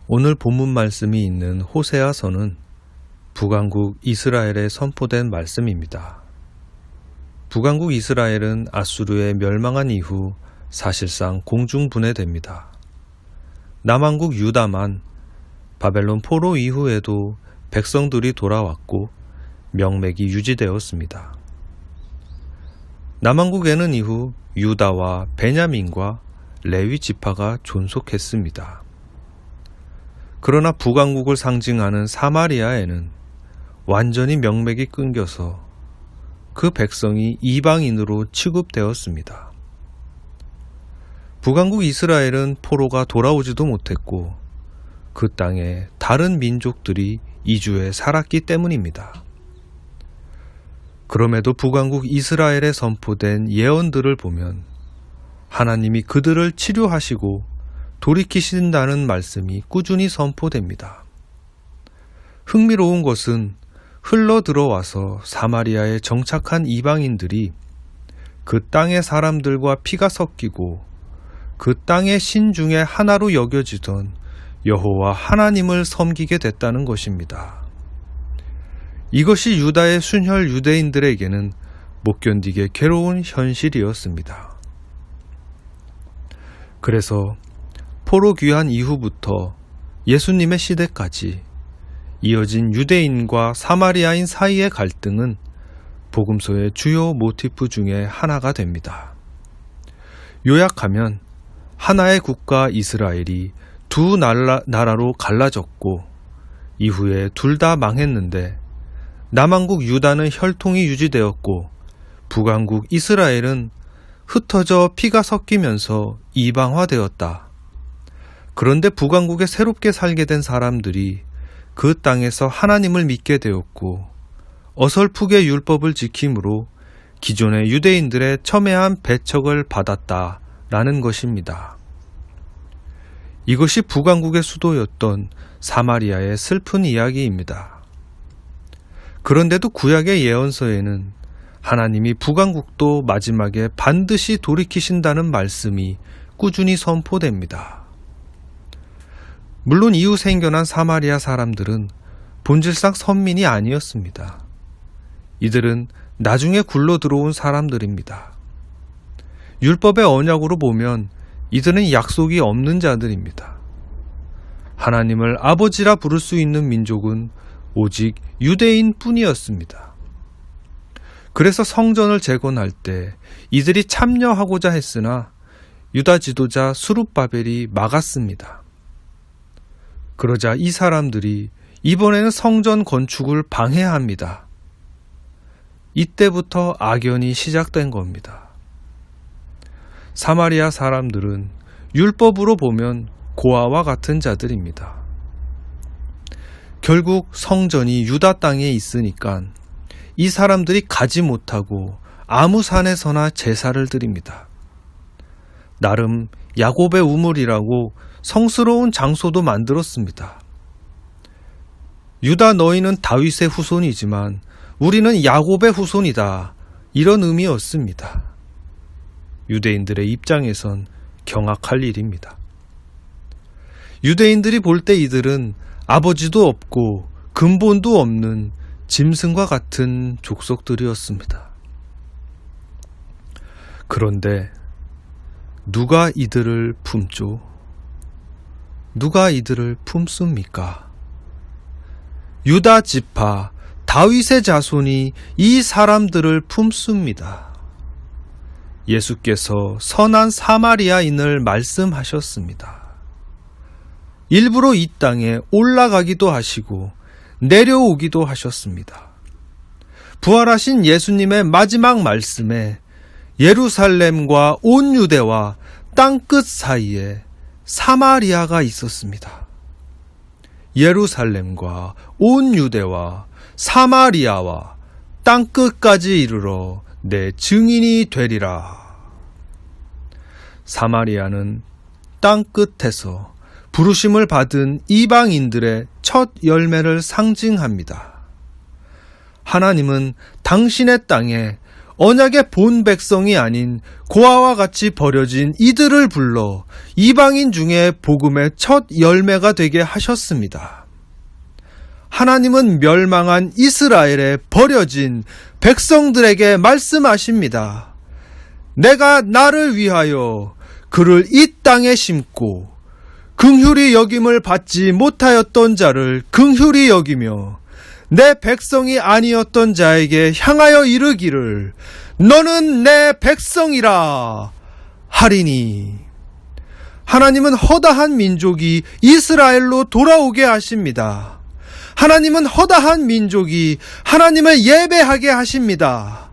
오늘 본문 말씀이 있는 호세아서는 북왕국 이스라엘에 선포된 말씀입니다. 북왕국 이스라엘은 아수르에 멸망한 이후 사실상 공중분해됩니다. 남왕국 유다만 바벨론 포로 이후에도 백성들이 돌아왔고 명맥이 유지되었습니다. 남왕국에는 이후 유다와 베냐민과 레위 지파가 존속했습니다. 그러나 북왕국을 상징하는 사마리아에는 완전히 명맥이 끊겨서 그 백성이 이방인으로 취급되었습니다. 북왕국 이스라엘은 포로가 돌아오지도 못했고 그 땅에 다른 민족들이 이주해 살았기 때문입니다. 그럼에도 북왕국 이스라엘에 선포된 예언들을 보면 하나님이 그들을 치료하시고 돌이키신다는 말씀이 꾸준히 선포됩니다. 흥미로운 것은 흘러 들어와서 사마리아에 정착한 이방인들이 그 땅의 사람들과 피가 섞이고 그 땅의 신 중에 하나로 여겨지던 여호와 하나님을 섬기게 됐다는 것입니다. 이것이 유다의 순혈 유대인들에게는 못 견디게 괴로운 현실이었습니다. 그래서 포로 귀환 이후부터 예수님의 시대까지 이어진 유대인과 사마리아인 사이의 갈등은 복음서의 주요 모티프 중에 하나가 됩니다. 요약하면 하나의 국가 이스라엘이 두 나라로 갈라졌고 이후에 둘 다 망했는데 남왕국 유다는 혈통이 유지되었고 북왕국 이스라엘은 흩어져 피가 섞이면서 이방화되었다. 그런데 북왕국에 새롭게 살게 된 사람들이 그 땅에서 하나님을 믿게 되었고 어설프게 율법을 지킴으로 기존의 유대인들의 첨예한 배척을 받았다라는 것입니다. 이것이 북왕국의 수도였던 사마리아의 슬픈 이야기입니다. 그런데도 구약의 예언서에는 하나님이 북왕국도 마지막에 반드시 돌이키신다는 말씀이 꾸준히 선포됩니다. 물론 이후 생겨난 사마리아 사람들은 본질상 선민이 아니었습니다. 이들은 나중에 굴러 들어온 사람들입니다. 율법의 언약으로 보면 이들은 약속이 없는 자들입니다. 하나님을 아버지라 부를 수 있는 민족은 오직 유대인 뿐이었습니다. 그래서 성전을 재건할 때 이들이 참여하고자 했으나 유다 지도자 스룹바벨이 막았습니다. 그러자 이 사람들이 이번에는 성전 건축을 방해합니다. 이때부터 악연이 시작된 겁니다. 사마리아 사람들은 율법으로 보면 고아와 같은 자들입니다. 결국 성전이 유다 땅에 있으니까 이 사람들이 가지 못하고 아무 산에서나 제사를 드립니다. 나름 야곱의 우물이라고 성스러운 장소도 만들었습니다. 유다 너희는 다윗의 후손이지만 우리는 야곱의 후손이다. 이런 의미였습니다. 유대인들의 입장에선 경악할 일입니다. 유대인들이 볼 때 이들은 아버지도 없고 근본도 없는 짐승과 같은 족속들이었습니다. 그런데 누가 이들을 품죠? 누가 이들을 품습니까? 유다 지파 다윗의 자손이 이 사람들을 품습니다. 예수께서 선한 사마리아인을 말씀하셨습니다. 일부러 이 땅에 올라가기도 하시고 내려오기도 하셨습니다. 부활하신 예수님의 마지막 말씀에 예루살렘과 온 유대와 땅끝 사이에 사마리아가 있었습니다. 예루살렘과 온 유대와 사마리아와 땅끝까지 이르러 내 증인이 되리라. 사마리아는 땅끝에서 부르심을 받은 이방인들의 첫 열매를 상징합니다. 하나님은 당신의 땅에 언약의 본 백성이 아닌 고아와 같이 버려진 이들을 불러 이방인 중에 복음의 첫 열매가 되게 하셨습니다. 하나님은 멸망한 이스라엘에 버려진 백성들에게 말씀하십니다. 내가 나를 위하여 그를 이 땅에 심고 긍휼히 여김을 받지 못하였던 자를 긍휼히 여기며 내 백성이 아니었던 자에게 향하여 이르기를 너는 내 백성이라 하리니. 하나님은 허다한 민족이 이스라엘로 돌아오게 하십니다. 하나님은 허다한 민족이 하나님을 예배하게 하십니다.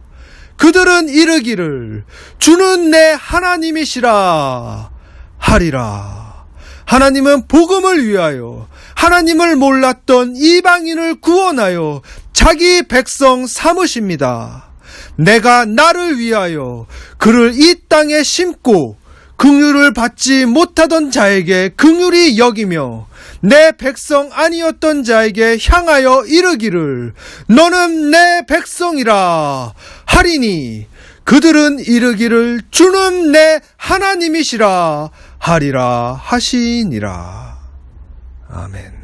그들은 이르기를 주는 내 하나님이시라 하리라. 하나님은 복음을 위하여 하나님을 몰랐던 이방인을 구원하여 자기 백성 삼으십니다. 내가 나를 위하여 그를 이 땅에 심고 긍휼을 받지 못하던 자에게 긍휼히 여기며 내 백성 아니었던 자에게 향하여 이르기를 너는 내 백성이라 하리니. 그들은 이르기를 주는 내 하나님이시라 하리라 하시니라. 아멘.